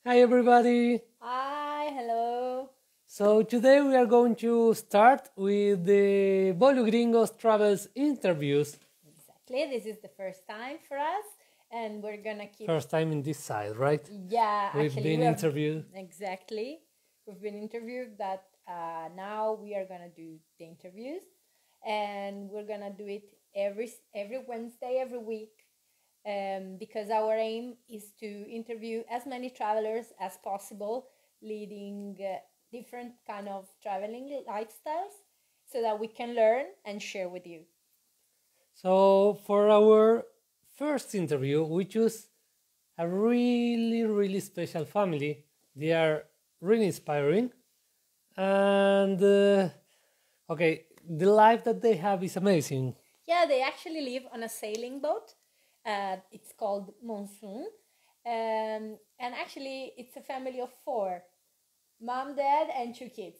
Hi everybody! Hi, hello. So today we are going to start with the Bolugringos travels interviews. Exactly, this is the first time for us, and we're gonna keep. First time in this side, right? Yeah, We've actually, been we have interviewed. exactly. We've been interviewed, but now we are gonna do the interviews, and we're gonna do it every Wednesday, every week, because our aim is to interview as many travelers as possible, leading different kind of traveling lifestyles, so that we can learn and share with you. So for our first interview, we choose a really special family. They are really inspiring. And okay, the life that they have is amazing. Yeah, they actually live on a sailing boat. It's called Monsoon. And actually, it's a family of four: mom, dad, and two kids.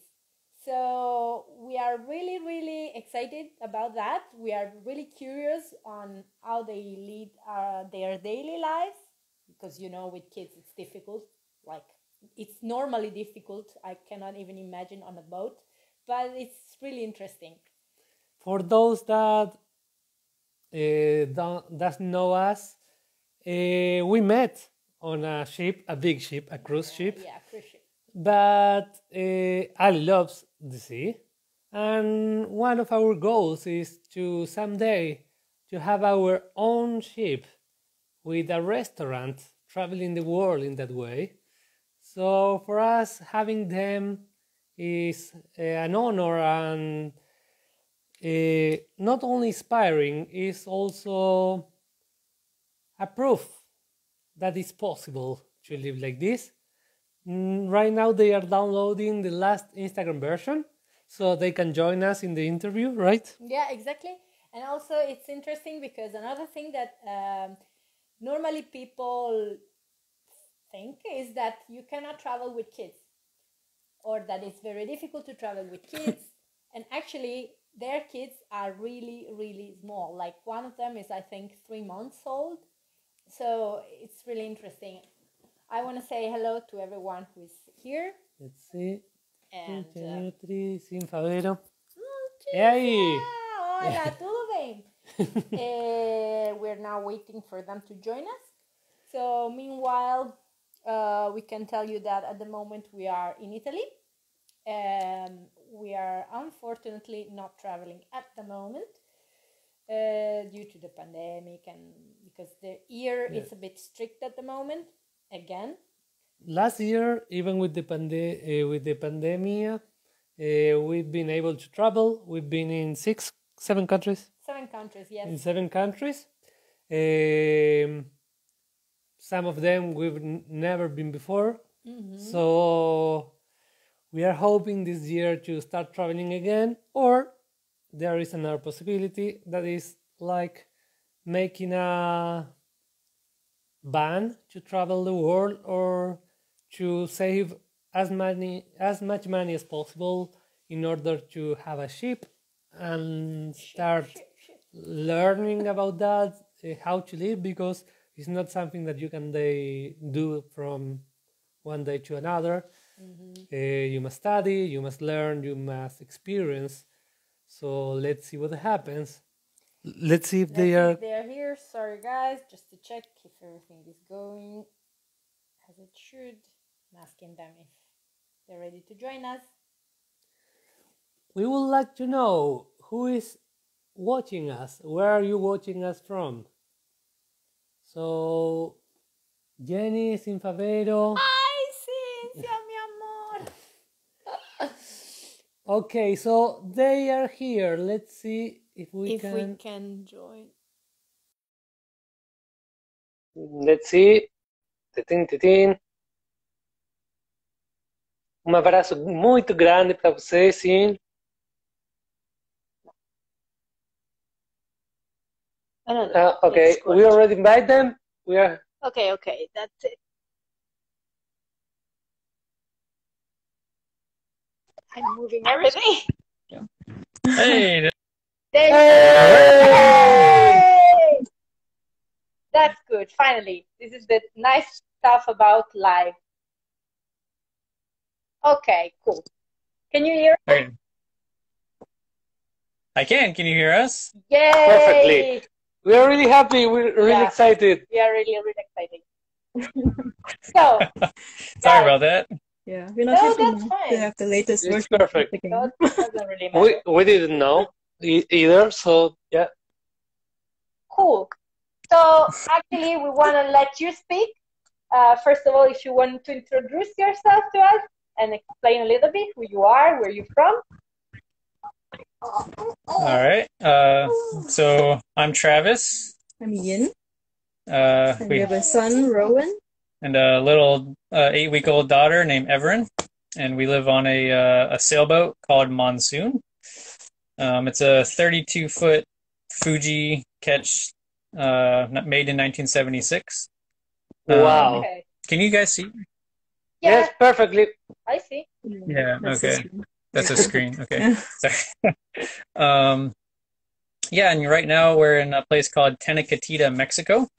So we are really excited about that. We are really curious on how they lead their daily lives, because with kids it's difficult. Like, it's normally difficult. I cannot even imagine on a boat, but it's really interesting. For those that doesn't know us, we met on a ship, a big ship, a cruise ship. Yeah, cruise ship. But Ali loves the sea, and one of our goals is to someday to have our own ship with a restaurant traveling the world in that way. So for us, having them is an honor and not only inspiring, is also a proof that it's possible to live like this. Right now they are downloading the last Instagram version, so they can join us in the interview, right? Yeah, exactly. And also it's interesting because another thing that normally people think is that you cannot travel with kids, or that it's very difficult to travel with kids. And actually their kids are really small. Like, one of them is, I think, 3 months old. So it's really interesting. I want to say hello to everyone who is here. Let's see. And Nutri, Sin Favero. E Tisa! aí? Hola, tudo bem? We're now waiting for them to join us. So meanwhile, we can tell you that at the moment we are in Italy. We are unfortunately not traveling at the moment due to the pandemic, and because the year is a bit strict at the moment again. Last year, even with the pandemic, we've been able to travel. We've been in 7 countries. 7 countries, yes. In 7 countries. Some of them we've never been before. So we are hoping this year to start traveling again, or there is another possibility that is like making a ban to travel the world, or to save as much money as possible in order to have a ship and start learning about that, how to live, because it's not something that you can do from one day to another. You must study, you must learn, you must experience. So let's see what happens. Let's see if they are here. Sorry guys, just to check if everything is going as it should. I'm asking them if they're ready to join us. We would like to know who is watching us. Where are you watching us from? So, Jenny, Sin Favero. Hi, Cynthia, mi amor. Okay, so they are here. Let's see if we can join. Let's see. Titin, titin. Um abraço muito grande para você, sim. Okay, we already invite them. We are Okay, that's it. I'm moving everything. Hey. Hey! That's good. Finally, this is the nice stuff about live. Okay, cool. Can you hear? Okay. I can. Can you hear us? Yay! Perfectly. We are really happy. We're really excited. We are really, really excited. So, Sorry about that. Yeah, we're not happy to have the latest It's version. perfect. That doesn't really matter. We didn't know either, so yeah. Cool. So actually, we want to let you speak. First of all, if you want to introduce yourself to us and explain a little bit who you are, where you're from. All right. So I'm Travis. I'm Yeen. And we have a son, Rowan. And a little 8-week-old daughter named Everin. And we live on a sailboat called Monsoon. It's a 32-foot Fuji ketch made in 1976. Wow. Okay. Can you guys see? Yes, perfectly. I see. Yeah, okay. That's a screen. Okay. Sorry. Yeah, and right now we're in a place called Tenecatita, Mexico.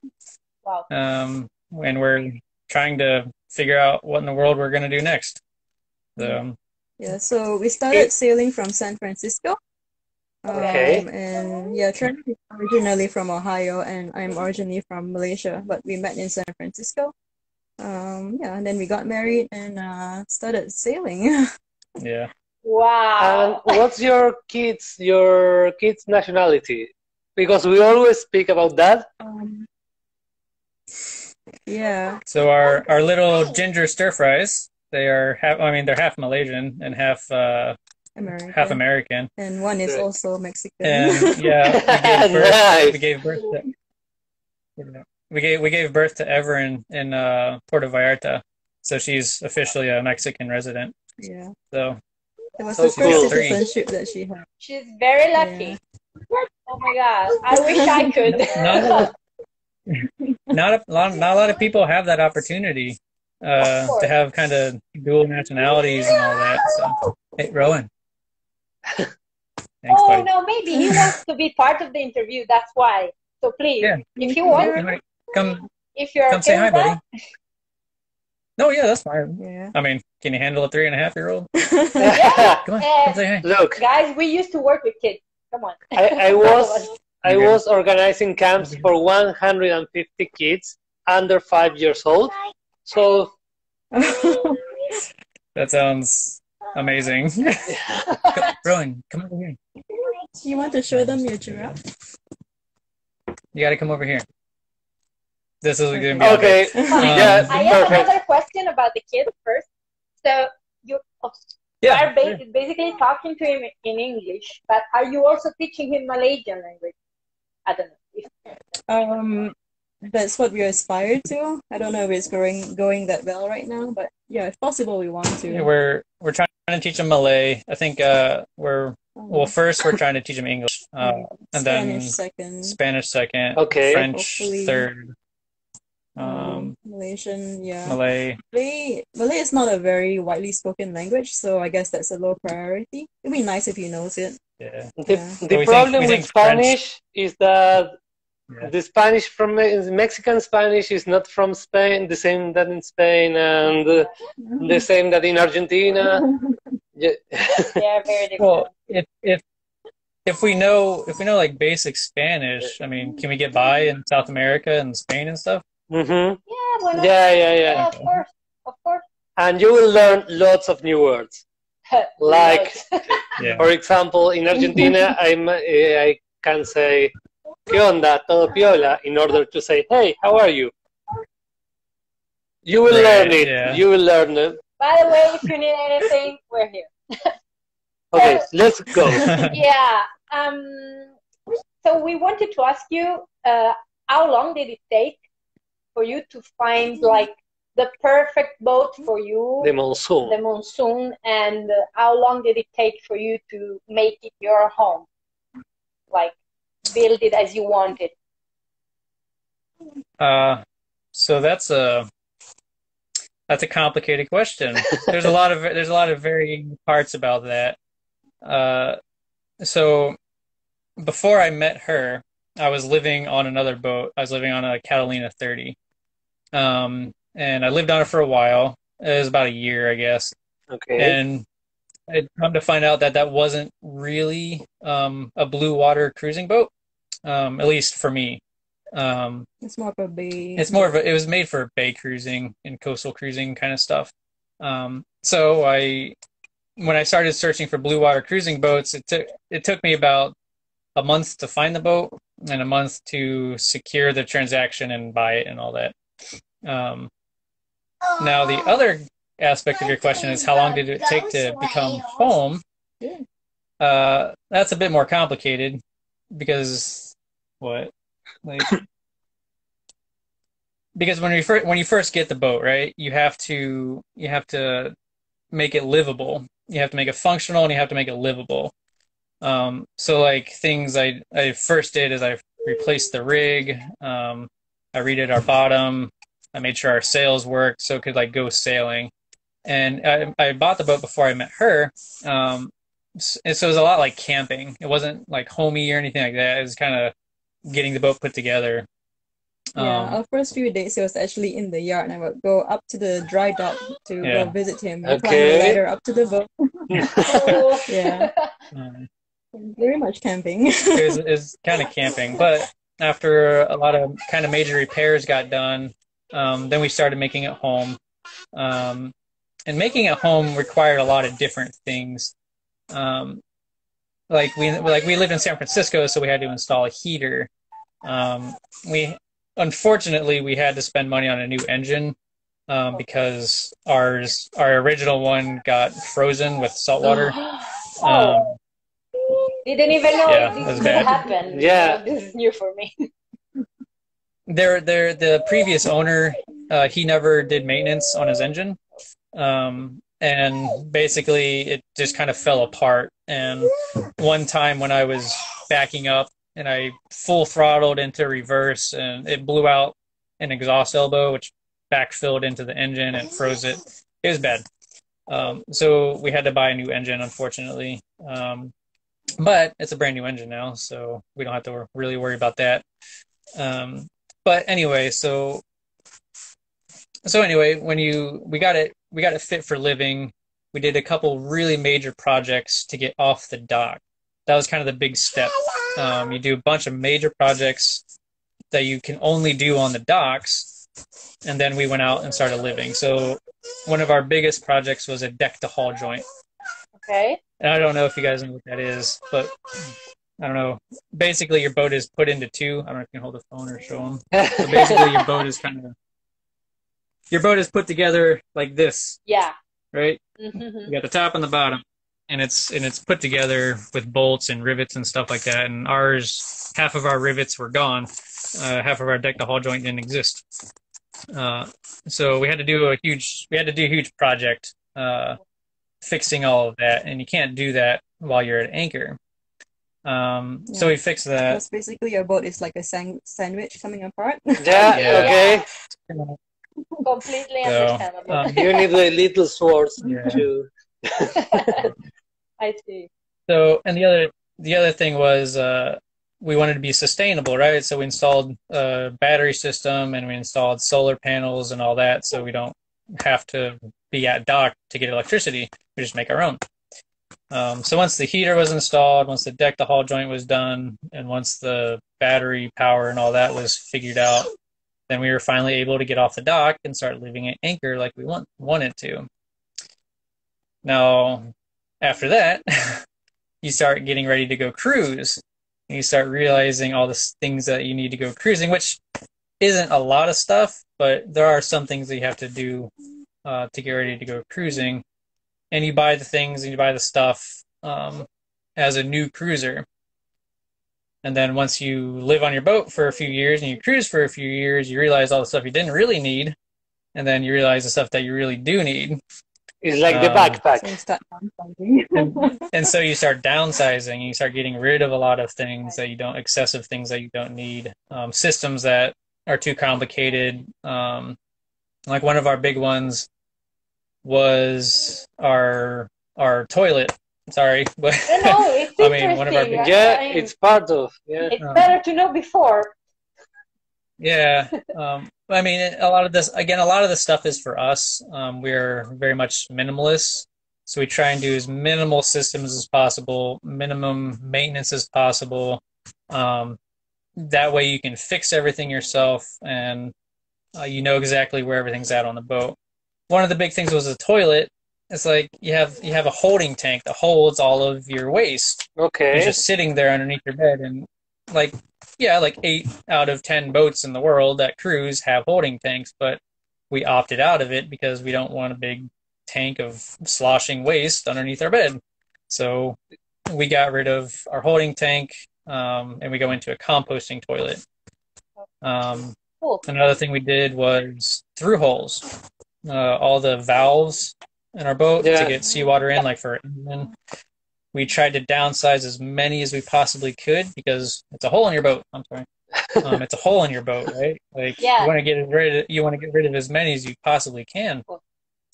Wow. And we're trying to figure out what in the world we're going to do next. Yeah, so we started sailing from San Francisco. Okay. And yeah, Trent is originally from Ohio, and I'm originally from Malaysia, but we met in San Francisco. Yeah, and then we got married and started sailing. Yeah. Wow. And what's your kids' nationality? Because we always speak about that. Yeah. So our little ginger stir fries, they're half Malaysian and half American. And one is also Mexican. And yeah, we gave birth to Everin in Puerto Vallarta. So she's officially a Mexican resident. Yeah. So it was the first citizenship that she had. She's very lucky. Yeah. Oh my god. I wish I could. Not a lot of people have that opportunity to have kind of dual nationalities and all that. So, hey, Rowan. Thanks, buddy. No, maybe he wants to be part of the interview. That's why. So please, if you want, if you're come say hi, buddy. No, yeah, that's fine. Yeah. I mean, can you handle a 3.5-year-old? Yeah. Come on, come say hi. Look, guys, we used to work with kids. Come on. I was organizing camps for 150 kids under 5 years old. So that sounds amazing. Rowan, come over here. You want to show them your giraffe? You got to come over here. This is going to be okay. Yeah, I have another question about the kids first. So you are basically talking to him in English, but are you also teaching him Malaysian language? I don't know. That's what we aspire to. I don't know if it's going that well right now, but yeah, if possible, we want to. Yeah, we're trying to teach him Malay. I think first we're trying to teach him English, and Spanish second, okay, French third. Malaysian, yeah. Malay is not a very widely spoken language, so I guess that's a low priority. It'd be nice if he knows it. Yeah. The problem with Spanish is that the Spanish from Mexican Spanish is not from Spain, the same that in Spain, and the same that in Argentina. Yeah, very different. Well, if we know like basic Spanish, I mean, can we get by in South America and Spain and stuff? Mm-hmm. Yeah, of course. And you will learn lots of new words. Like, for example, in Argentina, I can say, ¿Qué onda? Todo piola, in order to say, hey, how are you? You will learn it. Yeah. You will learn it. By the way, if you need anything, we're here. Okay, let's go. Yeah. So we wanted to ask you, how long did it take for you to find like the perfect boat for you? The Monsoon. And how long did it take for you to make it your home? Like, build it as you wanted. So that's a complicated question. There's a lot of varying parts about that. So before I met her, I was living on another boat. I was living on a Catalina 30. And I lived on it for a while. It was about a year, I guess. Okay. And I'd come to find out that that wasn't really a blue water cruising boat, at least for me. It's more of a bay. It's more of a, it was made for bay cruising and coastal cruising kind of stuff. So when I started searching for blue water cruising boats, it took me about a month to find the boat and a month to secure the transaction and buy it and all that. Now the other aspect of your question is how long did it take to become home? That's a bit more complicated because because when you first get the boat, right, you have to make it livable. You have to make it functional and you have to make it livable. So like things I first did is I replaced the rig. I redid our bottom. I made sure our sails worked so it could like go sailing. And I bought the boat before I met her. So it was a lot like camping. It wasn't like homey or anything like that. It was kind of getting the boat put together. Yeah, our first few days it was actually in the yard, and I would go up to the dry dock to go visit him. We climb the ladder up to the boat. Yeah, very much camping. It was kind of camping, but after a lot of kind of major repairs got done, then we started making it home. And making it home required a lot of different things. Like we lived in San Francisco, so we had to install a heater. Unfortunately, we had to spend money on a new engine because our original one got frozen with salt water. Didn't even know this could happen. Yeah, this is new for me. The previous owner, he never did maintenance on his engine, and basically it just kind of fell apart. And one time when I was backing up and I full throttled into reverse, and it blew out an exhaust elbow, which backfilled into the engine and froze it. It was bad. So we had to buy a new engine, unfortunately. But it's a brand new engine now, so we don't have to really worry about that. But anyway, so anyway, we got it fit for living. We did a couple really major projects to get off the dock. That was kind of the big step. You do a bunch of major projects that you can only do on the docks, and then we went out and started living. So one of our biggest projects was a deck to hull joint. Okay. And I don't know if you guys know what that is, but I don't know. Basically, your boat is put into two. I don't know if you can hold the phone or show them. So basically, your boat is put together like this. Yeah. Right. You got the top and the bottom, and it's put together with bolts and rivets and stuff like that. And half of our rivets were gone. Half of our deck to hull joint didn't exist. So we had to do a huge project fixing all of that, and you can't do that while you're at anchor. So we fixed that. Because basically your boat is like a sandwich coming apart. Okay. Completely understandable. You need a little swords to. I see. So, and the other thing was we wanted to be sustainable, right? So we installed a battery system and we installed solar panels and all that, so we don't have to be at dock to get electricity. We just make our own. So once the heater was installed, once the deck to hull joint was done, and once the battery power and all that was figured out, then we were finally able to get off the dock and start living at anchor like we wanted to. Now, after that, you start getting ready to go cruise. And you start realizing all the things that you need to go cruising, which isn't a lot of stuff, but there are some things that you have to do to get ready to go cruising. And you buy the things and you buy the stuff as a new cruiser. And then once you live on your boat for a few years and you cruise for a few years, you realize all the stuff you didn't really need. And then you realize the stuff that you really do need. It's like the backpack. So you start downsizing. And so you start downsizing. You start getting rid of a lot of things that you don't, excessive things that you don't need. Systems that are too complicated. Like one of our big ones was our toilet. Sorry, but No, it's I mean, one of our big, it's part of It's better to know before. yeah. I mean, a lot of this stuff is for us. We're very much minimalists. So we try and do as minimal systems as possible, minimum maintenance as possible. That way you can fix everything yourself, and you know exactly where everything's at on the boat. One of the big things was the toilet. It's like you have a holding tank that holds all of your waste. Okay. It's just sitting there underneath your bed, and like 8 out of 10 boats in the world that cruise have holding tanks, but we opted out of it because we don't want a big tank of sloshing waste underneath our bed. So we got rid of our holding tank, and we go into a composting toilet. Cool. Another thing we did was through holes. All the valves in our boat to get seawater in, like for engine. We tried to downsize as many as we possibly could because it's a hole in your boat. I'm sorry. It's a hole in your boat, right? Like you want to get rid of as many as you possibly can.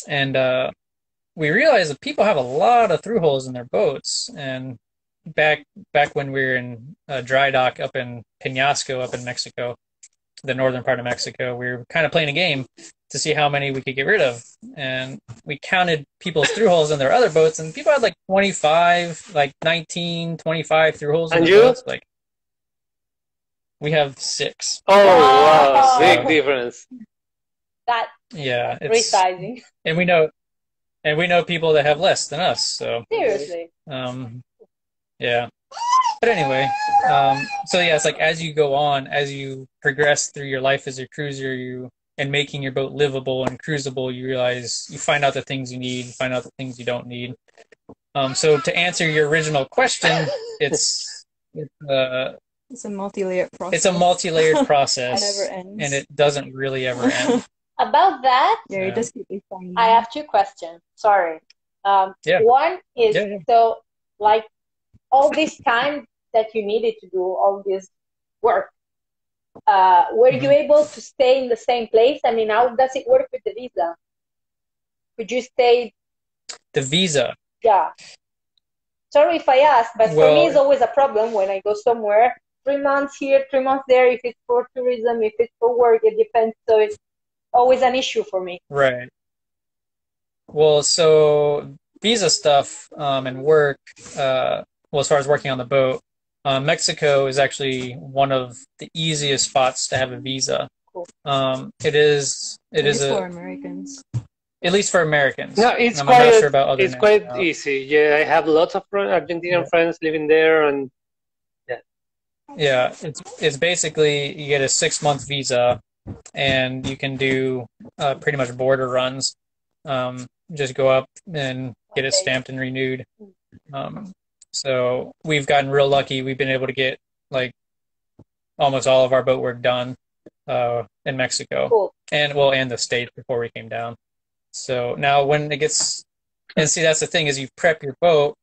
And we realized that people have a lot of through holes in their boats. And back when we were in a dry dock up in Penasco, up in Mexico, the northern part of Mexico, we were kind of playing a game to see how many we could get rid of. And we counted people's through holes in their other boats, and people had like 25, like 19, 25 through holes in their boats. Like, we have 6. Oh, wow. Big difference. That it's resizing. And we know people that have less than us. So seriously. Yeah. But anyway, so yeah, it's like as you go on, as you progress through your life as a cruiser, and making your boat livable and cruisable, you find out the things you need, you find out the things you don't need. So to answer your original question, it's a multi-layered process. It's a multi-layered process. It never ends. And it doesn't really ever end. About that, you just keep refining. I have 2 questions. Sorry. One is so like all this time that you needed to do all this work, were you able to stay in the same place? I mean, how does it work with the visa? Could you stay? The visa? Yeah. Sorry if I ask, but for me it's always a problem when I go somewhere. 3 months here, 3 months there. If it's for tourism, if it's for work, it depends. So it's always an issue for me. Right. Well, so visa stuff and work, as far as working on the boat, Mexico is actually one of the easiest spots to have a visa. Cool. It is for Americans. At least for Americans. No, it's I'm quite not sure about other quite easy. Yeah, I have lots of Argentinian friends living there, and it's basically you get a 6-month visa, and you can do pretty much border runs. Just go up and get it stamped and renewed. So we've gotten real lucky. We've been able to get like almost all of our boat work done in Mexico. Cool. and the States before we came down. So now when it gets, and see, that's the thing is you prep your boat.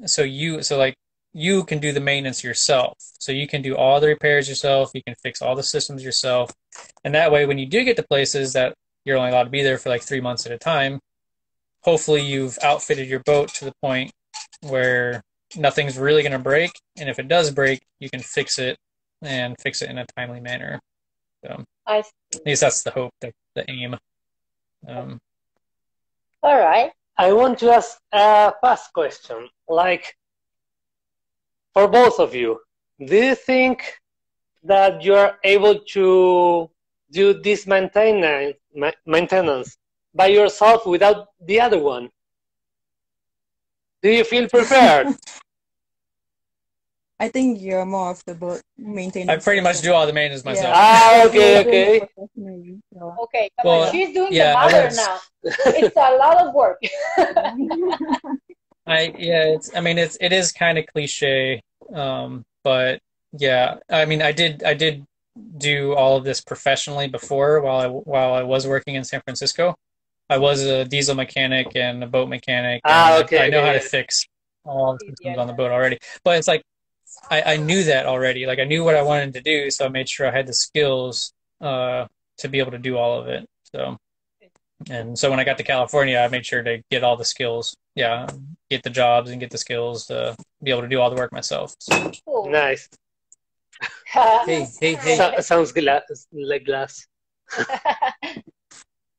So you can do the maintenance yourself. So you can do all the repairs yourself. You can fix all the systems yourself. And that way, when you do get to places that you're only allowed to be there for like 3 months at a time, hopefully you've outfitted your boat to the point where nothing's really going to break. And if it does break, you can fix it and fix it in a timely manner. So at least that's the hope, the aim. All right. I want to ask a fast question. Like, for both of you, do you think that you are able to do this maintenance by yourself without the other one? Do you feel prepared? I think you're more of the boat maintenance. I pretty much do all the maintenance myself. Ah, okay. Okay, well, she's doing the mother now. It's a lot of work. It is kind of cliche, but yeah, I mean, I did do all of this professionally before while I was working in San Francisco. I was a diesel mechanic and a boat mechanic. I know how to fix all the systems on the boat already. But it's like I knew that already. Like I knew what I wanted to do, so I made sure I had the skills to be able to do all of it. So when I got to California, I made sure to get all the skills. Yeah, get the jobs and get the skills to be able to do all the work myself. So. Cool. Nice. Hey. Sounds like glass.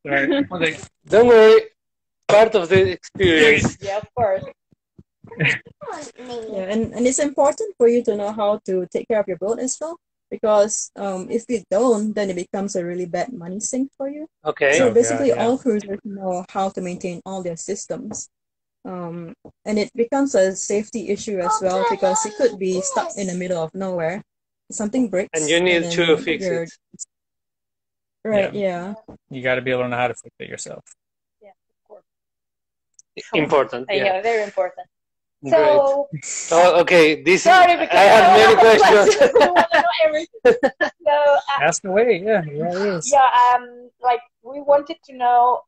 Sorry. Don't worry. part of the experience. Yeah, of course. Yeah, and it's important for you to know how to take care of your boat as well, because if you don't, then it becomes a really bad money sink for you. Okay. So basically, all cruisers know how to maintain all their systems. And it becomes a safety issue as well, because it could be stuck in the middle of nowhere. Something breaks. And you need to fix it. Right, yeah. You got to be able to know how to fix it yourself. Yeah, of course. Important. Yeah, very important. So, okay, sorry, I have many questions. We want to know everything. So, ask away, yeah, it is. Yeah, like we wanted to know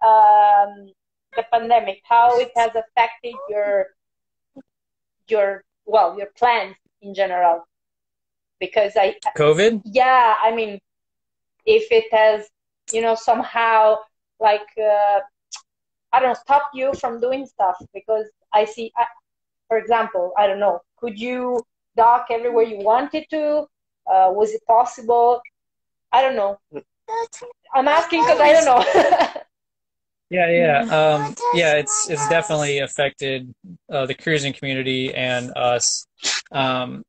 the pandemic, how it has affected your plans in general. Because COVID? Yeah, I mean, if it has, somehow like I don't know, stop you from doing stuff, because I see. For example, I don't know, could you dock everywhere you wanted to? Was it possible? I don't know. I'm asking because I don't know. Yeah, it's definitely affected the cruising community and us. So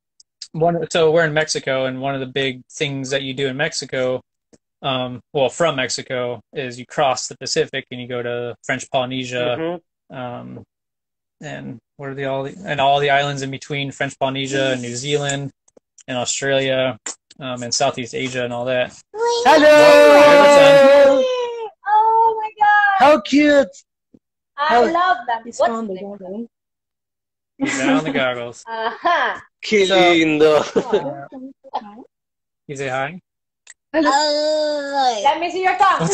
we're in Mexico, and one of the big things that you do in Mexico, from Mexico, is you cross the Pacific and you go to French Polynesia. And what are all the islands in between French Polynesia and New Zealand and Australia and Southeast Asia and all that. Hello! Oh my God! How cute! I love them. He's found the goggles. He's down the goggles. Qué lindo. You say hi? Let me see your tongue.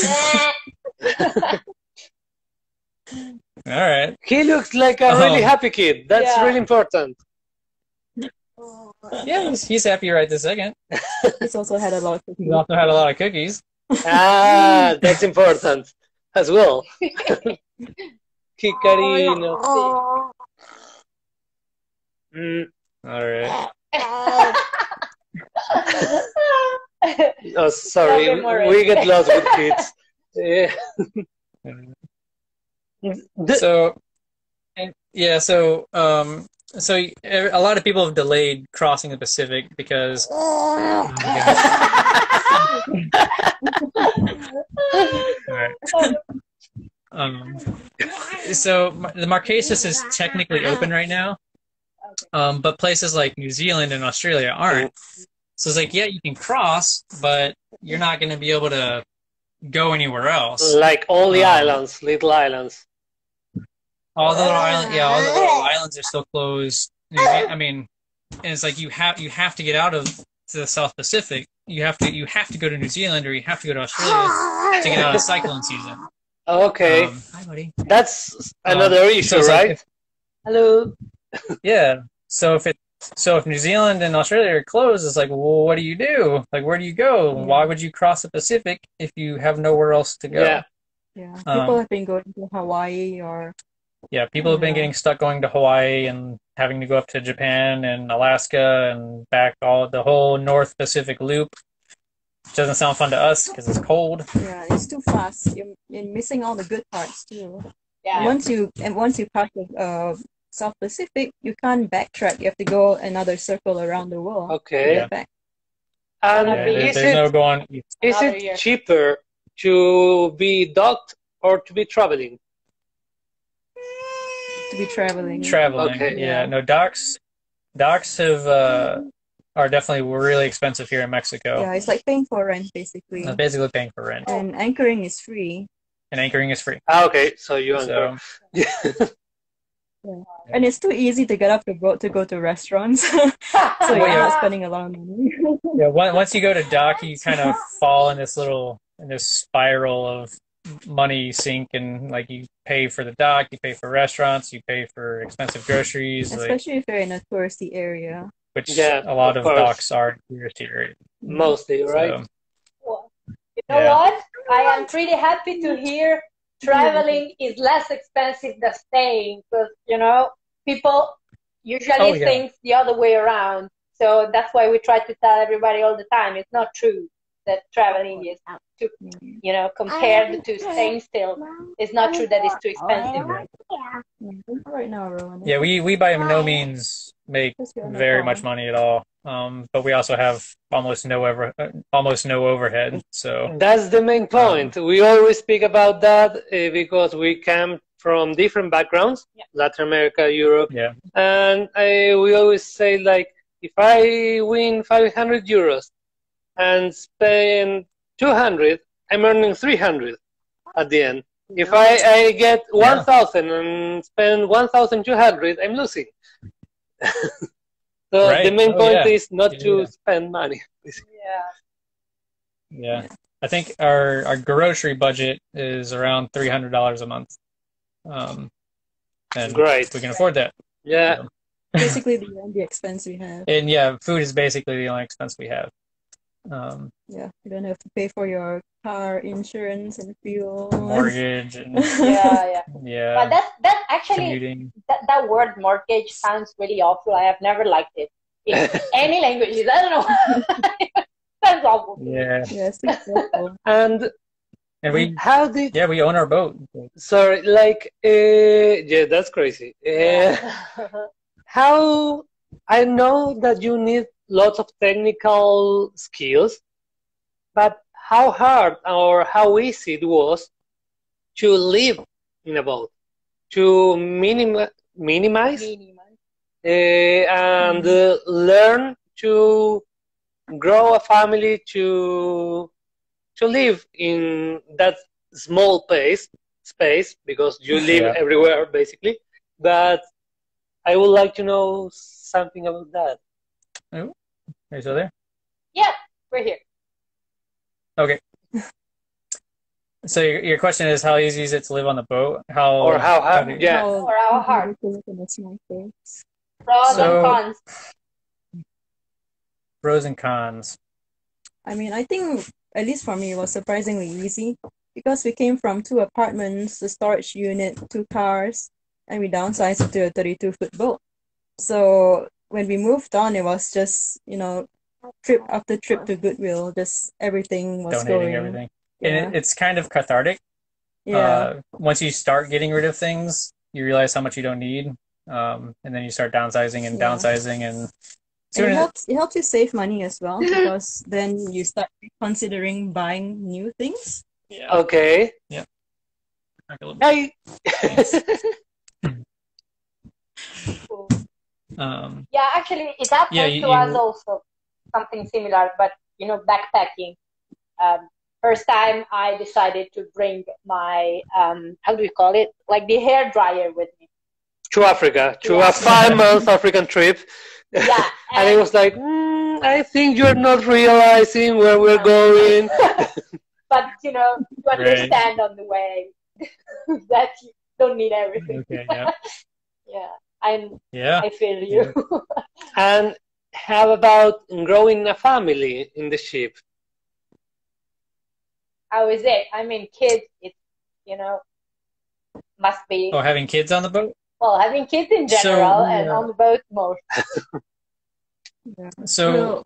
All right. He looks like a really happy kid. That's really important. Yeah, he's happy right this second. He's also had a lot of cookies. He's also had a lot of cookies. That's important as well. Kikarino. All right. Oh, sorry. We get lost with kids. Yeah. So a lot of people have delayed crossing the Pacific because so the Marquesas is technically open right now, but places like New Zealand and Australia aren't. So it's like, yeah, you can cross, but you're not going to be able to go anywhere else. Like all the islands, little islands. All the little islands are still closed. I mean, and it's like you have to get out of the South Pacific. You have to go to New Zealand or you have to go to Australia to get out of cyclone season. Okay. Hi, buddy. That's another issue, right? Like Hello. Yeah. So if New Zealand and Australia are closed, it's like, well, what do you do? Like, where do you go? Why would you cross the Pacific if you have nowhere else to go? Yeah. People have been going to Hawaii or. Yeah, people have been getting stuck going to Hawaii and having to go up to Japan and Alaska and back the whole North Pacific loop. Which doesn't sound fun to us because it's cold. Yeah, it's too fast. You're missing all the good parts too. Yeah. Once you pass the South Pacific, you can't backtrack. You have to go another circle around the world. Okay. To get back. And there's no going. Is it cheaper to be docked or to be traveling? To be traveling. Okay. Yeah. No, docks are definitely really expensive here in Mexico. Yeah, it's like paying for rent basically. It's basically paying for rent. And anchoring is free. Okay, so you anchor. Yeah. And it's too easy to get off the boat to go to restaurants. So you're not spending a lot of money. Yeah, once you go to dock, you kind of fall in this spiral of money sink, and like you pay for the dock, you pay for restaurants, you pay for expensive groceries. Especially if you're in a touristy area. Which a lot of docks are touristy areas. Mostly, right? So, well, you know what? I am pretty happy to hear traveling is less expensive than staying, because people usually think the other way around. So that's why we try to tell everybody all the time it's not true that traveling is to, compare the two, staying still. It's not true that it's too expensive. Right now, Rowan. Yeah, we by no means make very much money at all. But we also have almost no overhead. So that's the main point. We always speak about that because we come from different backgrounds, Latin America, Europe, and we always say, like, if I win 500 euros and spend 200, I'm earning 300 at the end. If I get 1,000 and spend 1,200, I'm losing. So the main point is not to spend money. Yeah. I think our grocery budget is around $300 a month. And great. We can afford that. Yeah. So. Basically the only expense we have. And food is basically the only expense we have. You don't have to pay for your car insurance and fuel, mortgage, and But that actually that word mortgage sounds really awful. I have never liked it in any languages. I don't know. Sounds awful. Yeah. Yes. Exactly. And we we own our boat. Sorry, like that's crazy. How I know that you need lots of technical skills, but how hard or how easy it was to live in a boat, to minimize and learn to grow a family, to live in that small space because you live everywhere basically. But I would like to know something about that. Oh, are you still there? Yeah, we're here. Okay. So your question is, how easy is it to live on the boat? How hard? Or how hard? Pros and cons. Pros and cons. I mean, I think, at least for me, it was surprisingly easy because we came from 2 apartments, a storage unit, 2 cars, and we downsized to a 32-foot boat. So when we moved on, it was just, trip after trip to Goodwill, just everything was donating everything. Yeah. And it's kind of cathartic. Yeah. Once you start getting rid of things, you realize how much you don't need. And then you start downsizing and downsizing. And it helps you save money as well because then you start considering buying new things. Yeah. Okay. Yeah. Hey. Actually, it happened to us also, something similar, but backpacking. First time I decided to bring my how do we call it, like the hair dryer with me to Africa, to a 5-month African trip. Yeah, and it was like, I think you're not realizing where we're going. But you understand on the way that you don't need everything. Okay, I feel you. And how about growing a family in the ship? How is it? I mean, kids, it's, must be. Oh, having kids on the boat? Well, having kids in general and on the boat more. So,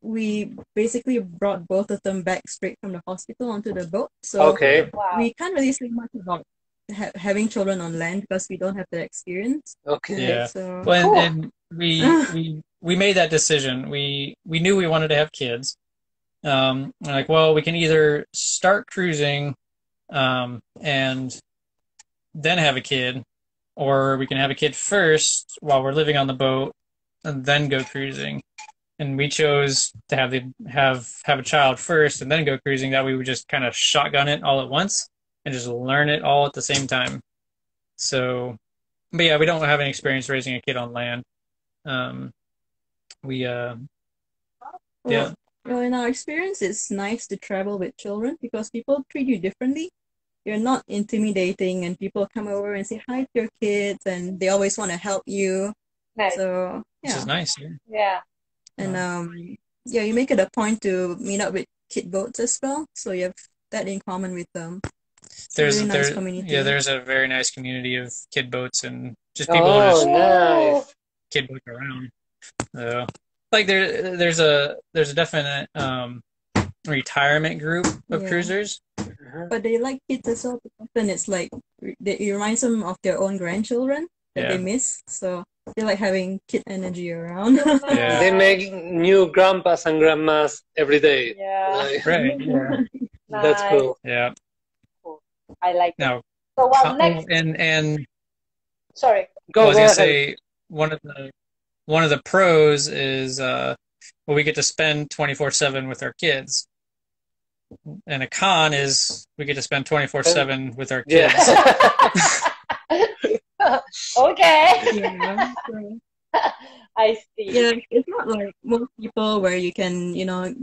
we basically brought both of them back straight from the hospital onto the boat. So we can't really say much about having children on land because we don't have the experience. Okay. Yeah. So, and we made that decision. We knew we wanted to have kids. Like, well, we can either start cruising, and then have a kid, or we can have a kid first while we're living on the boat, and then go cruising. And we chose to have a child first and then go cruising. That way we would just kind of shotgun it all at once and just learn it all at the same time. So, but yeah, we don't have any experience raising a kid on land. Well, in our experience, it's nice to travel with children because people treat you differently. You're not intimidating, and people come over and say hi to your kids, and they always want to help you. Nice. So, Which is nice. Yeah. And you make it a point to meet up with kid boats as well, so you have that in common with them. There's a very nice community of kid boats and just people who just nice. Kid boats around. Like there's a definite retirement group of cruisers. But they like kids as well. Often it's like it reminds them of their own grandchildren that they miss. So they like having kid energy around. They make new grandpas and grandmas every day. Yeah. Right. Yeah. That's cool. Yeah. Cool. I like it. Now, So what next? And sorry. I was gonna say one of the pros is we get to spend 24/7 with our kids. And a con is we get to spend 24/7 with our kids. Okay. Yeah. I see. Yeah, it's not like most people where you can,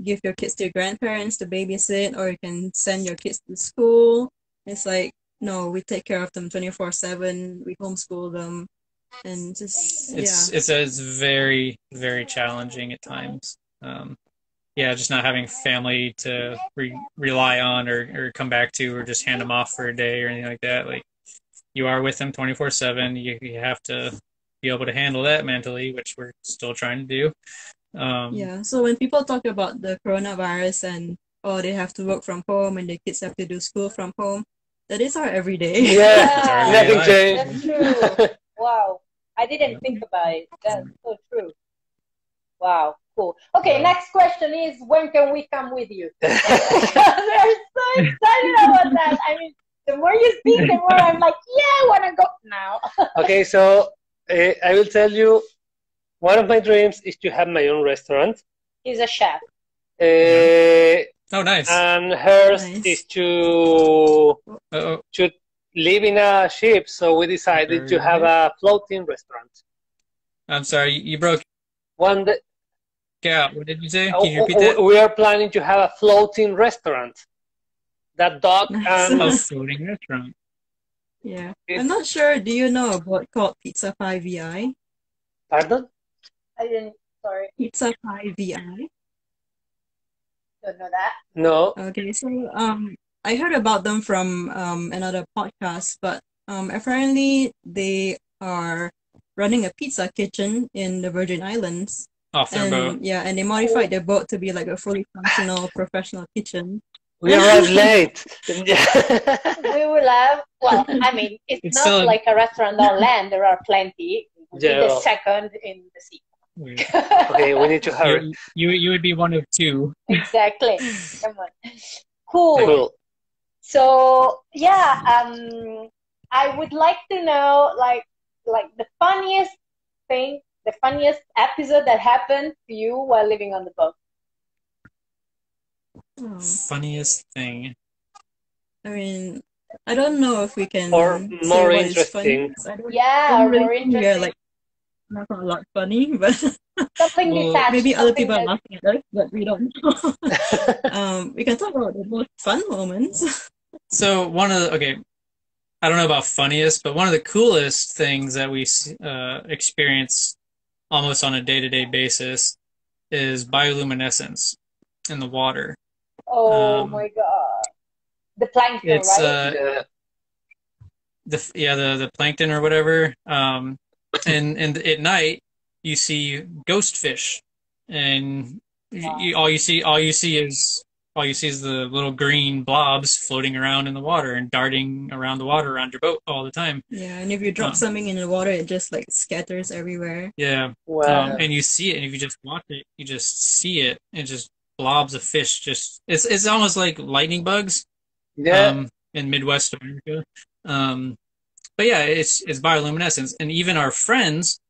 give your kids to your grandparents to babysit, or you can send your kids to school. It's like, no, we take care of them 24/7. We homeschool them, and just it's very, very challenging at times. Just not having family to rely on or come back to, or just hand them off for a day or anything like that. Like, you are with them 24/7. You have to be able to handle that mentally, which we're still trying to do. So when people talk about the coronavirus and they have to work from home and the kids have to do school from home, that is our everyday. Yeah, nothing changed. That's true. Wow, I didn't think about it. That's so true. Wow, cool. Okay, next question is, when can we come with you? They're so excited about that. I mean, the more you speak, the more I'm like, yeah, I want to go now. Okay, so I will tell you, one of my dreams is to have my own restaurant. He's a chef. Oh, nice. And hers is to live in a ship, so we decided to have a floating restaurant. I'm sorry, you broke. One day. Yeah, what did you say? Can you repeat that? We are planning to have a floating restaurant. That dog and a floating restaurant. Yeah, I'm not sure. Do you know about called Pizza 5VI? Pardon? I didn't. Sorry. Pizza 5VI. Don't know that. No. Okay, so I heard about them from another podcast, but apparently they are running a pizza kitchen in the Virgin Islands. Off their boat. Yeah, and they modified their boat to be like a fully functional professional kitchen. We arrived late. We will have, well, I mean, it's not still like a restaurant on land. There are plenty. The second in the sea. Okay, we need to hurry. You would be one of two. Exactly. Come on. Cool. So, yeah, I would like to know, like the funniest thing, the funniest episode that happened to you while living on the boat. Funniest thing. I mean, I don't know if we can. Or more interesting. More interesting. Yeah, like not a lot funny, but something detached. Maybe other people are laughing at us, but we don't know. We can talk about the most fun moments. So I don't know about funniest, but one of the coolest things that we experience almost on a day-to-day basis is bioluminescence in the water. Oh my god! The plankton, right? The plankton or whatever. And at night you see ghost fish, and all you see is the little green blobs floating around in the water and darting around the water around your boat all the time. Yeah, and if you drop something in the water, it just like scatters everywhere. Yeah. Wow. And you see it, and if you just watch it, you just see it, and just blobs of fish. Just it's almost like lightning bugs. Yeah. In Midwest America. But yeah, it's bioluminescence, and even our friends,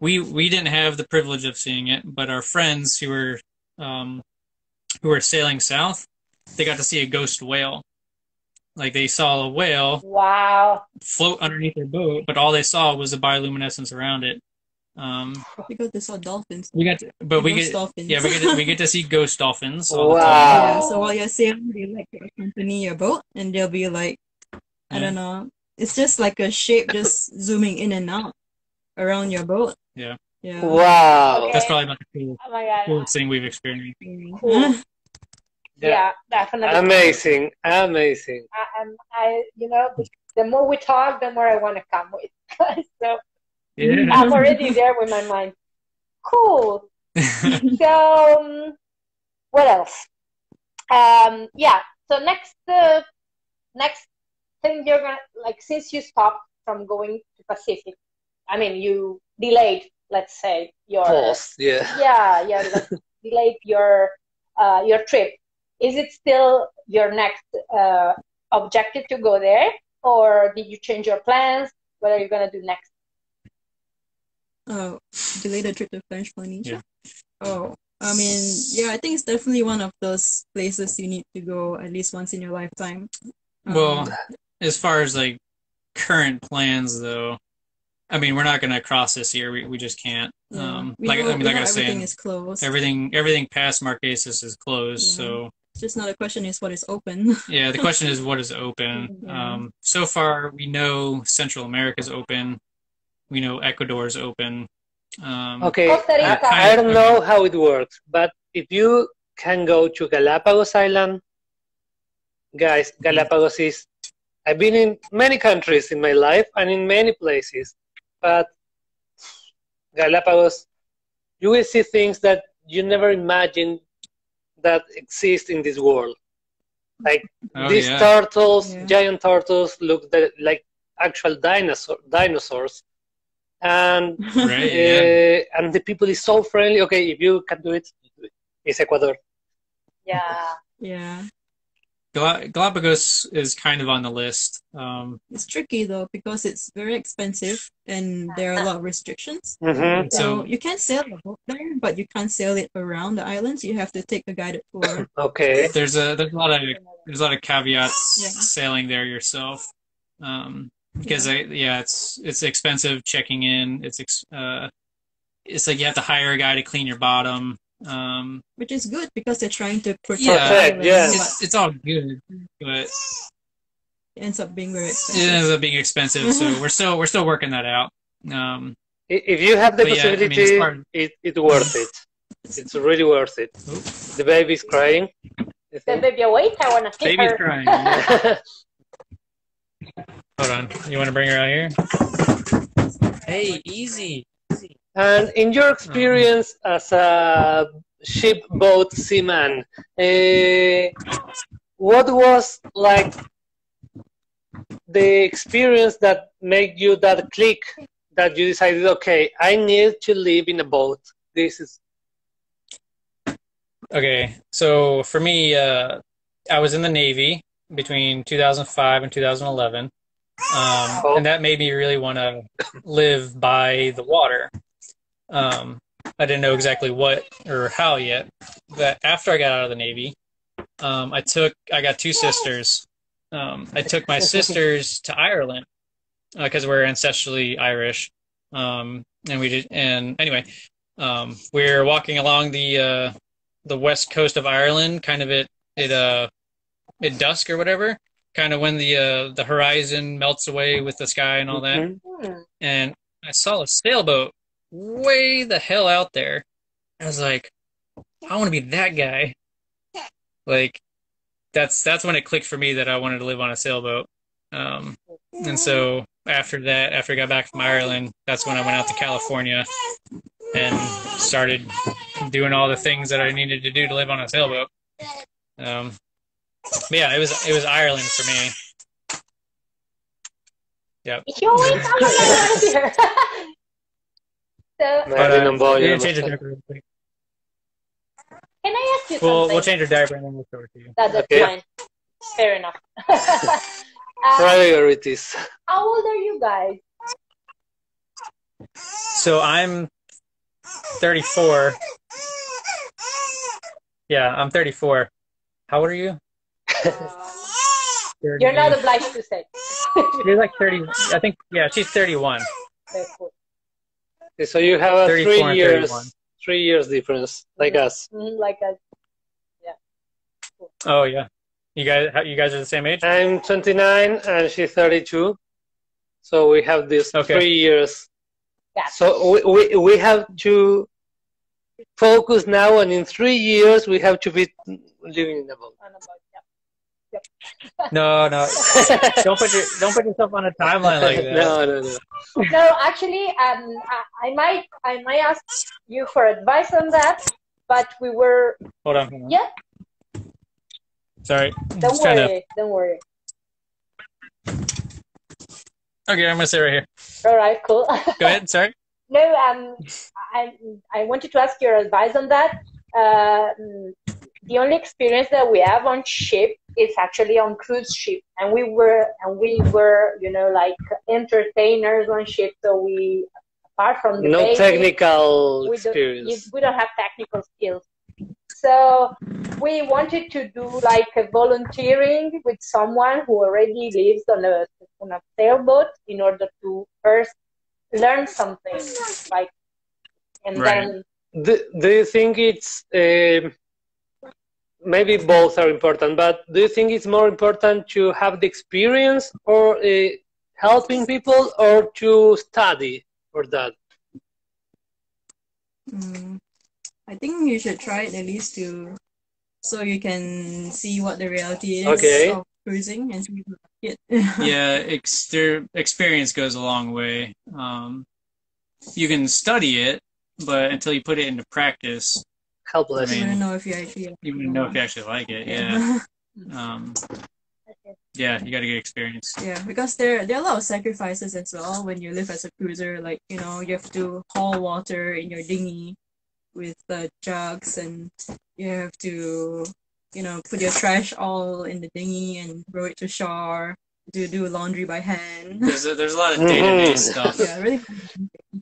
we didn't have the privilege of seeing it, but our friends who were sailing south, they got to see a ghost whale. Like, they saw a whale float underneath their boat, but all they saw was the bioluminescence around it. Because they saw dolphins. We get to see ghost dolphins all the time. Yeah, so while you're sailing, they like to accompany your boat, and they'll be like, I don't know, it's just like a shape just zooming in and out around your boat. Yeah. Yeah. Wow. Okay. That's probably about the coolest thing we've experienced. Cool. Yeah, definitely. Amazing. The more we talk, the more I want to come with. So yeah. I'm already there with my mind. Cool. So, what else? Yeah. So next thing you're gonna like, since you stopped from going to Pacific, I mean, you delayed, let's say, your like, delayed your trip. Is it still your next objective to go there, or did you change your plans? What are you gonna do next? Oh, delay the trip to French Polynesia. Yeah. Oh, I mean, yeah, I think it's definitely one of those places you need to go at least once in your lifetime. Well, as far as like current plans, though, I mean, we're not going to cross this year. We just can't. Yeah. Like I was everything saying, is closed. Everything past Marquesas is closed. Yeah. So it's just not a question is what is open. Yeah, the question is what is open. Yeah. So far, we know Central America is open. We know Ecuador is open. Okay, I don't know how it works, but if you can go to Galapagos Island, guys, Galapagos is, I've been in many countries in my life and in many places, but Galapagos, you will see things that you never imagined that exist in this world. Like these turtles, giant turtles, look like actual dinosaurs. And and the people is so friendly. Okay, if you can do it, it's Ecuador. Yeah. Galapagos is kind of on the list. It's tricky though because it's very expensive and there are a lot of restrictions. So you can sail the boat there, but you can't sail it around the islands. You have to take a guided tour. Okay. There's a lot of caveats sailing there yourself. Because it's expensive checking in. It's like you have to hire a guy to clean your bottom. Which is good because they're trying to protect. It's all good, but it ends up being very expensive. It ends up being expensive, so we're still working that out. If you have the possibility, it's worth it. It's really worth it. Oops. The baby's crying. The baby, wait! I wanna see baby's her. Crying. Hold on. You want to bring her out here? Hey, easy. And in your experience as a shipboat seaman, what was like the experience that made you that click that you decided, okay, I need to live in a boat? This is okay. So for me, I was in the Navy between 2005 and 2011. And that made me really want to live by the water. I didn't know exactly what or how yet, but after I got out of the Navy, I got two sisters. I took my sisters to Ireland because we're ancestrally Irish. And anyway, we're walking along the west coast of Ireland, kind of at dusk or whatever. Kind of when the horizon melts away with the sky and all that. And I saw a sailboat way the hell out there. I was like, I want to be that guy. Like, that's when it clicked for me that I wanted to live on a sailboat. And so after I got back from Ireland, that's when I went out to California and started doing all the things that I needed to do to live on a sailboat. Yeah, it was Ireland for me. Yep. So, change the diaper real quick. Can I ask you something? We'll change your diaper and then we'll show it to you. That's fine. Fair enough. Priorities. How old are you guys? So I'm 34. Yeah, I'm 34. How old are you? You're not obliged to say. You're like 30. I think, yeah, she's 31. Very cool. Okay, so you have a 3 years difference, like us. Like us. Yeah. Cool. Oh yeah. You guys are the same age? I'm 29 and she's 32. So we have this 3 years. Yeah. So we have to focus now, and in 3 years we have to be living in a boat. Yep. No. Don't put yourself on a timeline like that. No. No, actually, I might ask you for advice on that, but we were. Hold on. Yeah. Sorry. Don't worry. Don't worry. Okay, I'm gonna sit right here. All right, cool. Go ahead. Sorry. No, I wanted to ask your advice on that. The only experience that we have on ship is actually on cruise ship, and we were, you know, like entertainers on ship. So we, apart from the no technical experience, we don't have technical skills. So we wanted to do like a volunteering with someone who already lives on a sailboat in order to first learn something, like, and then. Do you think it's maybe both are important, but do you think it's more important to have the experience or helping people, or to study for that? I think you should try it at least so you can see what the reality is of cruising and see it. Yeah, experience goes a long way. You can study it, but until you put it into practice, helpless. You wouldn't know if you actually like it. Yeah. Yeah, you got to get experience. Yeah, because there are a lot of sacrifices as well when you live as a cruiser. Like, you know, you have to haul water in your dinghy with jugs, and you have to, you know, put your trash all in the dinghy and row it to shore, do laundry by hand. There's a lot of day-to-day stuff. Yeah,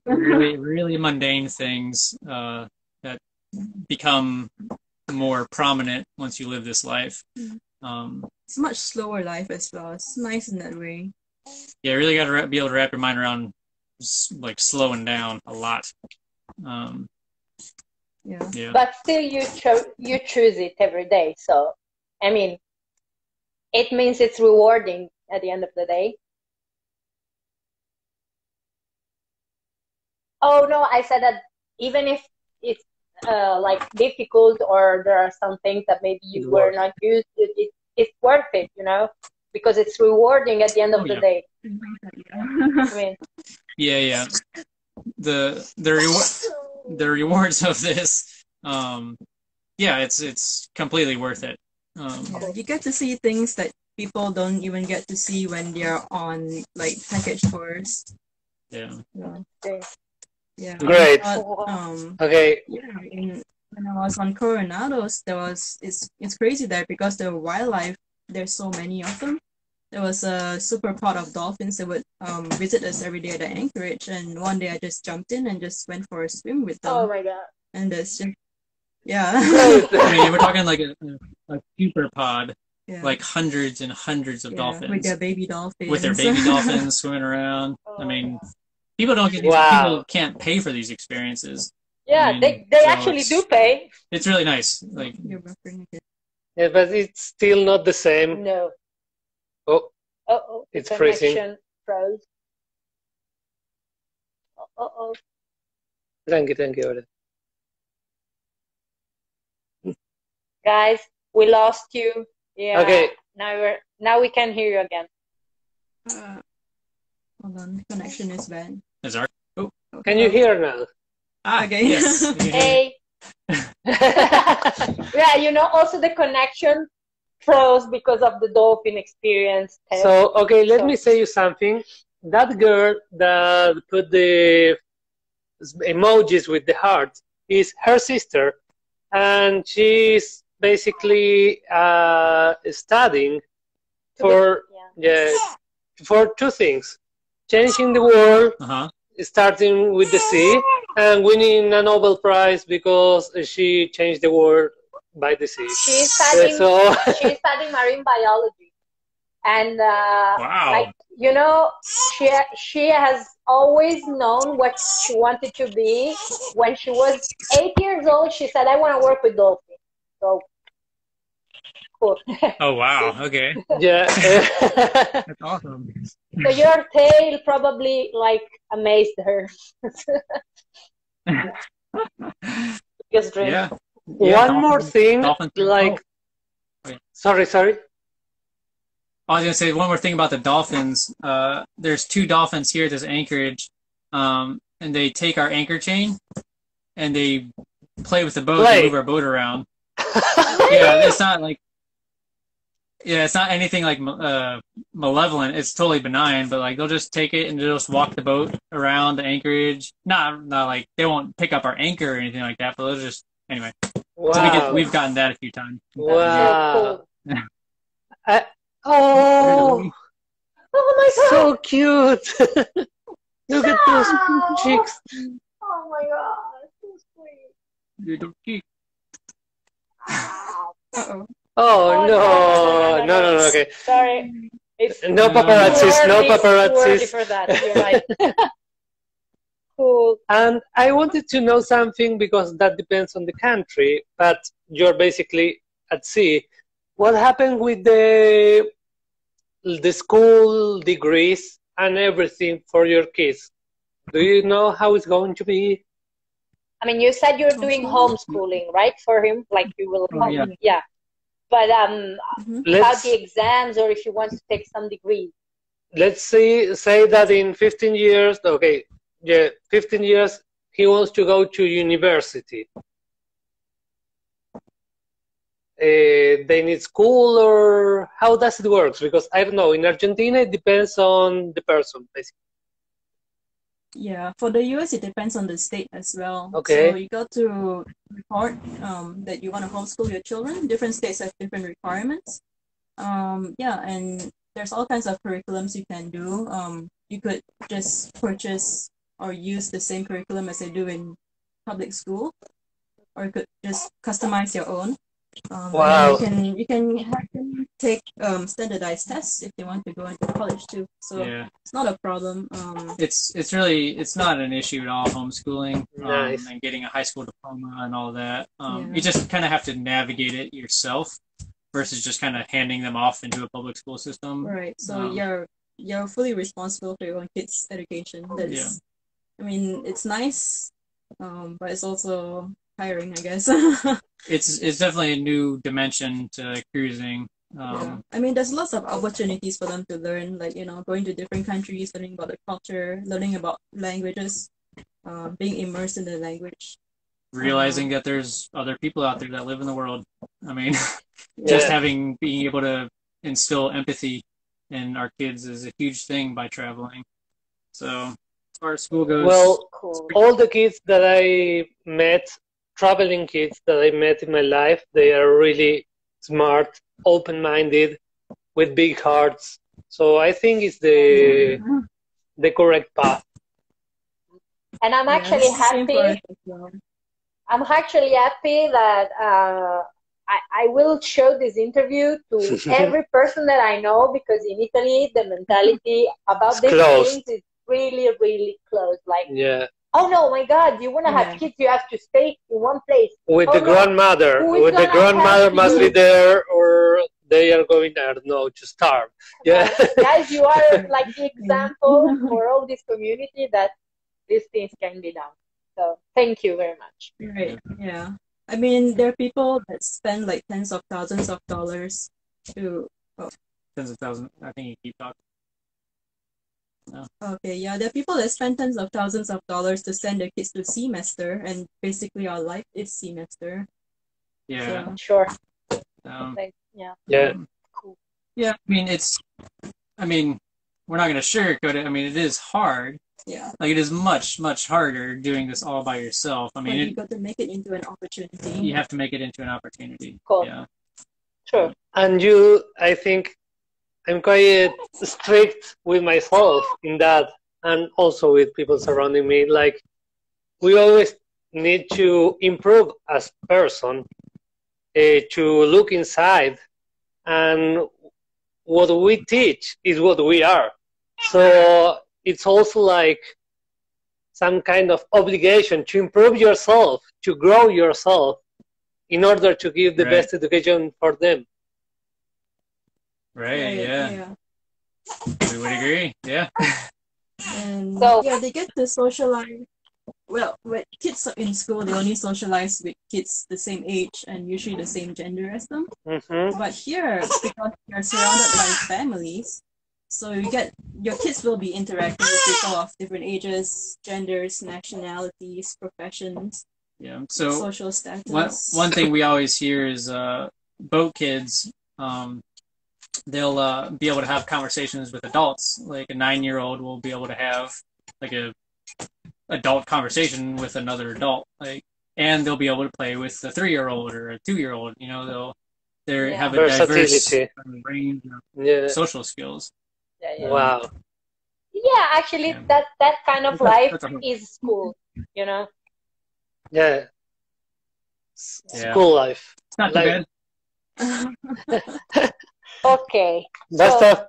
really mundane things that become more prominent once you live this life. It's a much slower life as well. It's nice in that way. Yeah, really got to be able to wrap your mind around like slowing down a lot. Yeah. But still, you choose it every day. So, I mean, it means it's rewarding at the end of the day. Oh no, I said that even if it's like difficult, or there are some things that maybe you were not used to, it's worth it, you know, because it's rewarding at the end of the day. I mean, yeah. The rewards of this, it's completely worth it. You get to see things that people don't even get to see when they're on like package tours. Yeah. Yeah. Great. Okay. Yeah, when I was on Coronados, it's crazy there because the wildlife, there's so many of them. There was a super pod of dolphins that would visit us every day at the anchorage, and one day I just jumped in and just went for a swim with them. Oh my god! And it's just yeah. I mean, we're talking like a super pod, like hundreds and hundreds of dolphins with their baby dolphins. With their baby dolphins swimming around. I mean, people don't get people can't pay for these experiences. Yeah, I mean, they actually do pay. It's really nice. Like, yeah, but it's still not the same. No. Oh, it's freezing. Froze. Tranqui. Guys, we lost you. Yeah. Okay. Now we can hear you again. Hold on, connection is bad. Can you hear now? Okay. Yes. Hey. Yeah, you know, also the connection froze because of the dolphin experience. So, okay, let me say you something. That girl that put the emojis with the heart is her sister, and she's basically studying for two things: changing the world, starting with the sea, and winning a Nobel Prize because she changed the world by the sea. She's studying marine biology, and like, you know, she has always known what she wanted to be. When she was 8 years old, she said, "I want to work with dolphins." So cool. Oh wow! Okay. Yeah. That's awesome. So your tale probably like amazed her. Just dream. Yeah. One more thing, like, sorry. I was gonna say one more thing about the dolphins. There's 2 dolphins here at this anchorage, and they take our anchor chain and they play with the boat and move our boat around. Yeah, it's not like Yeah, it's not anything like malevolent. It's totally benign, but like they'll just take it and they'll just walk the boat around the anchorage. Not like they won't pick up our anchor or anything like that, but they'll just anyway. Wow. So we've gotten that a few times. Wow. Oh my God. So cute. Look at those cheeks. Oh my God. So sweet. Little cheek. Uh-oh. Oh, no, okay. Sorry. It's no paparazzis, no paparazzis. For that. You're right. Cool. And I wanted to know something because that depends on the country, but you're basically at sea. What happened with the school degrees and everything for your kids? Do you know how it's going to be? I mean, you said you're doing homeschooling, right? For him, like you will. Yeah. But about the exams, or if he wants to take some degree. Let's say that in 15 years, 15 years, he wants to go to university. They need school, or how does it work? Because I don't know, in Argentina it depends on the person, basically. Yeah, for the US it depends on the state as well. Okay. So you got to report that you want to homeschool your children. Different states have different requirements. Yeah, and there's all kinds of curriculums you can do. You could just purchase or use the same curriculum as they do in public school, or you could just customize your own. Wow. And you can have them take standardized tests if they want to go into college too. So it's not a problem. It's not an issue at all, homeschooling. Nice. And getting a high school diploma and all that. You just kind of have to navigate it yourself versus just kind of handing them off into a public school system. Right. So you're fully responsible for your own kids' education. I mean, it's nice, but it's also tiring, I guess. It's definitely a new dimension to cruising. I mean, there's lots of opportunities for them to learn, like, going to different countries, learning about the culture, learning about languages, being immersed in the language. Realizing that there's other people out there that live in the world. I mean, just being able to instill empathy in our kids is a huge thing by traveling. So as far as school goes, well, all the kids that I met, traveling kids that I met in my life, they are really smart, open-minded, with big hearts. So I think it's the correct path. And I'm actually happy. I'm actually happy that I will show this interview to every person that I know, because in Italy the mentality about these things is really, really close. Like, oh no, my God, you want to have kids, you have to stay in one place. With the grandmother. With the grandmother must be there, or they are going, I don't know, to starve. Yeah. Guys, you are like the example for all this community that these things can be done. So thank you very much. Right. Yeah. I mean, there are people that spend like tens of thousands of dollars to... Tens of thousands. I think you keep talking. No. Okay, yeah, there are people that spend tens of thousands of dollars to send their kids to semester, and basically our life is semester. Yeah. So, sure. Yeah. Cool. Yeah. I mean, we're not going to sugarcoat it. I mean, it is hard. Yeah. Like, it is much, much harder doing this all by yourself. I mean, you got to make it into an opportunity. You have to make it into an opportunity. Cool. Yeah. True. And I think, I'm quite strict with myself in that, and also with people surrounding me. Like, we always need to improve as a person, to look inside, and what we teach is what we are. So it's also like some kind of obligation to improve yourself, to grow yourself, in order to give the best education for them. Right, yeah. We would agree, yeah. And they get to socialize. Well, when kids are in school, they only socialize with kids the same age and usually the same gender as them. But here, because you're surrounded by families, so your kids will be interacting with people of different ages, genders, nationalities, professions, so social status. One thing we always hear is boat kids, they'll be able to have conversations with adults. Like a 9-year-old will be able to have like a adult conversation with another adult, like, and they'll be able to play with a 3-year-old or a 2-year-old. You know, they have a diverse range of social skills. Wow. Yeah, actually, that kind of life is school. You know. Yeah. School life. It's not too bad. Okay. That's tough.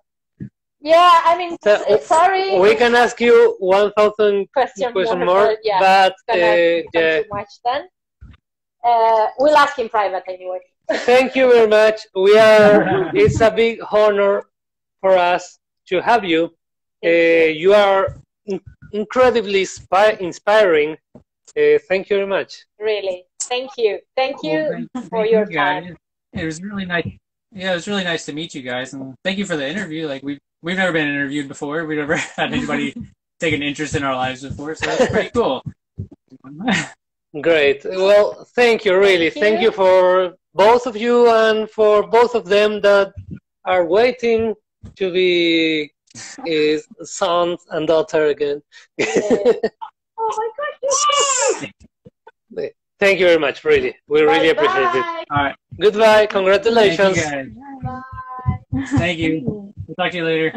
Yeah, I mean, sorry. We can ask you 1,000 questions more, but too much then. We'll ask in private anyway. Thank you very much. It's a big honor for us to have you. You are incredibly inspiring. Thank you very much. Really, thank you. Thank you for your time. It was really nice. Yeah, it was really nice to meet you guys, and thank you for the interview. Like we've never been interviewed before. We've never had anybody take an interest in our lives before, so that's pretty cool. Great. Well, thank you, really. Thank you for both of you and for both of them that are waiting to be sons and daughter again. Oh my gosh. Thank you very much, really. We really appreciate it. All right. Goodbye. Congratulations. Thank you, guys. Bye. Thank you. We'll talk to you later.